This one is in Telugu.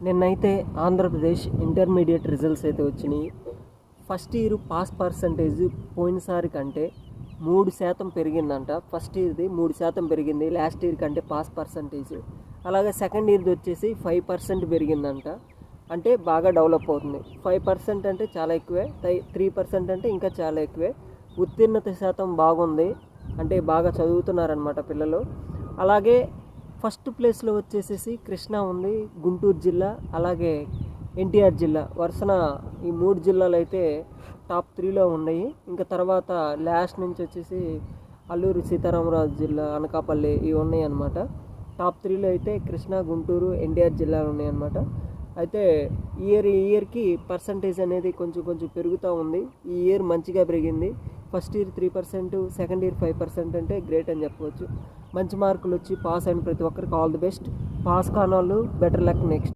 నిన్నైతే ఆంధ్రప్రదేశ్ ఇంటర్మీడియట్ రిజల్ట్స్ అయితే వచ్చినాయి. ఫస్ట్ ఇయర్ పాస్ పర్సంటేజ్ పోయినసారి కంటే 3% పెరిగిందంట. ఫస్ట్ ఇయర్ది 3% పెరిగింది లాస్ట్ ఇయర్ కంటే పాస్ పర్సంటేజ్. అలాగే సెకండ్ ఇయర్ది వచ్చేసి 5% పెరిగిందంట. అంటే బాగా డెవలప్ అవుతుంది. 5% అంటే చాలా ఎక్కువే, 3% అంటే ఇంకా చాలా ఎక్కువే. ఉత్తీర్ణత శాతం బాగుంది, అంటే బాగా చదువుతున్నారనమాట పిల్లలు. అలాగే ఫస్ట్ ప్లేస్లో వచ్చేసేసి కృష్ణా ఉంది, గుంటూరు జిల్లా, అలాగే ఎన్టీఆర్ జిల్లా. వరుసన ఈ 3 జిల్లాలు అయితే టాప్ 3లో ఉన్నాయి. ఇంకా తర్వాత లాస్ట్ నుంచి వచ్చేసి అల్లూరి సీతారామరాజు జిల్లా, అనకాపల్లి ఇవి ఉన్నాయి అన్నమాట. టాప్ 3లో అయితే కృష్ణా, గుంటూరు, ఎన్టీఆర్ జిల్లాలు ఉన్నాయి అన్నమాట. అయితే ఇయర్కి పర్సంటేజ్ అనేది కొంచెం కొంచెం పెరుగుతూ ఉంది. ఈ ఇయర్ మంచిగా పెరిగింది. ఫస్ట్ ఇయర్ 3%, సెకండ్ ఇయర్ 5% అంటే గ్రేట్ అని చెప్పవచ్చు. మంచి మార్కులు వచ్చి పాస్ అయిన ప్రతి ఒక్కరికి ఆల్ ది బెస్ట్. పాస్ కానోళ్ళు బెటర్ లక్ నెక్స్ట్.